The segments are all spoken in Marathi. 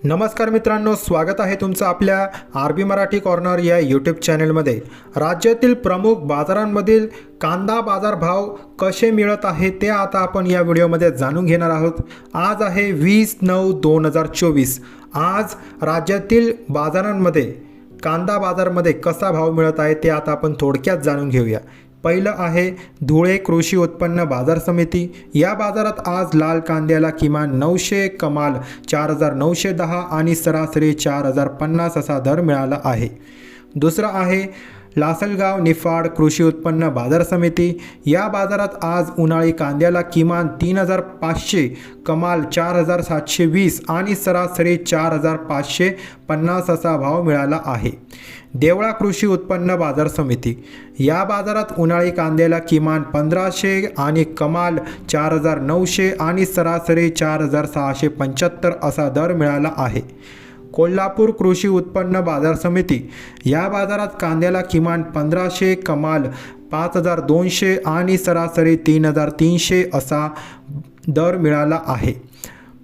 नमस्कार मित्रांनो, स्वागत आहे तुमचं आपल्या आरबी मराठी कॉर्नर या यूट्यूब चॅनलमध्ये। राज्यातील प्रमुख बाजारांमधील कांदा बाजार भाव कसे मिळत आहे ते आता आपण या व्हिडिओमध्ये जाणून घेणार आहोत। आज आहे 20/9/2024। आज राज्यातील बाजारांमध्ये कांदा बाजारमध्ये कसा भाव मिळत आहे ते आता आपण थोडक्यात जाणून घेऊया। पहिलं आहे धुळे कृषी उत्पन्न बाजार समिती। या बाजारात आज लाल कांद्याला किमान 900, कमाल 4910 आणि सरासरी 4050 असा दर मिळाला आहे। दुसरा आहे लासलगाव निफाड कृषी उत्पन्न बाजार समिती। या बाजारात आज उन्हाळी कांद्याला किमान 3500, कमाल 4720 आणि सरासरी 4550 असा भाव मिळाला आहे। देवळा कृषी उत्पन्न बाजार समिती। या बाजारात उन्हाळी कांद्याला किमान 1500 आणि कमाल 4900 आणि सरासरी 4675 असा दर मिळाला आहे। कोल्हापूर कृषी उत्पन्न बाजार समिती। या बाजारात कांद्याला किमान 1500, कमाल 5200 आणि सरासरी 3300 असा दर मिळाला आहे।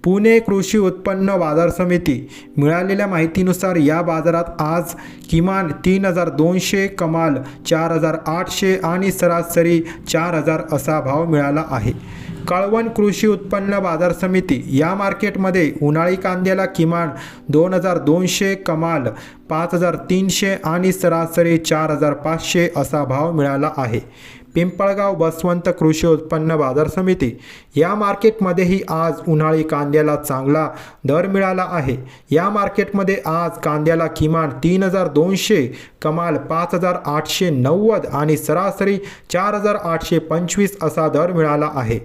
पुणे कृषी उत्पन्न बाजार समिती। मिळालेल्या माहितीनुसार या बाजारात आज किमान 3200, कमाल 4800 आणि सरासरी 4000 असा भाव मिळाला आहे। कळवण कृषी उत्पन्न बाजार समिती। या मार्केटमध्ये उन्हाळी कांद्याला किमान 2200, कमाल 5300 आणि सरासरी 4500 असा भाव मिळाला आहे। पिंपळगाव बसवंत कृषी उत्पन्न बाजार समिती। या मार्केटमध्येही आज उन्हाळी कांद्याला चांगला दर मिळाला आहे। या मार्केटमध्ये आज कांद्याला किमान 3200, कमाल 5890 आणि सरासरी 4825 असा दर मिळाला आहे।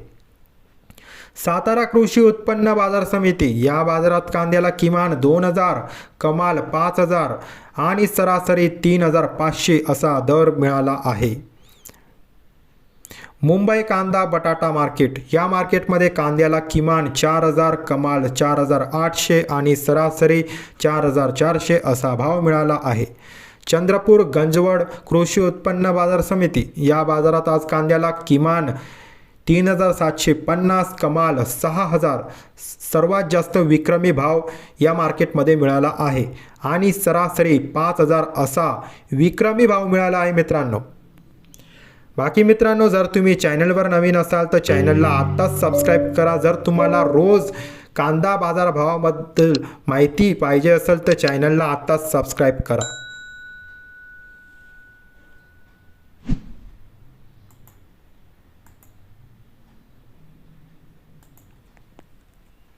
सातारा कृषी उत्पन्न बाजार समिती। या बाजारात कांद्याला किमान 2000, कमाल 5000 आणि सरासरी 3500 असा दर मिळाला आहे। मुंबई कांदा बटाटा मार्केट। या मार्केटमध्ये कांद्याला किमान 4000, कमाल 4800 आणि सरासरी 4400 असा भाव मिळाला आहे। चंद्रपूर गंजवड कृषी उत्पन्न बाजार समिती। या बाजारात आज कांद्याला किमान 3750, कमाल 6000, सर्वात जास्त विक्रमी भाव या मार्केटमध्ये मिळाला आहे आणि सरासरी 5000 असा विक्रमी भाव मिळाला आहे मित्रांनो। बाकी मित्रांनो, जर तुम्ही चॅनलवर नवीन असाल तर चॅनलला आत्ताच सबस्क्राईब करा। जर तुम्हाला रोज कांदा बाजार भावाबद्दल माहिती पाहिजे असेल तर चॅनलला आत्ताच सबस्क्राईब करा।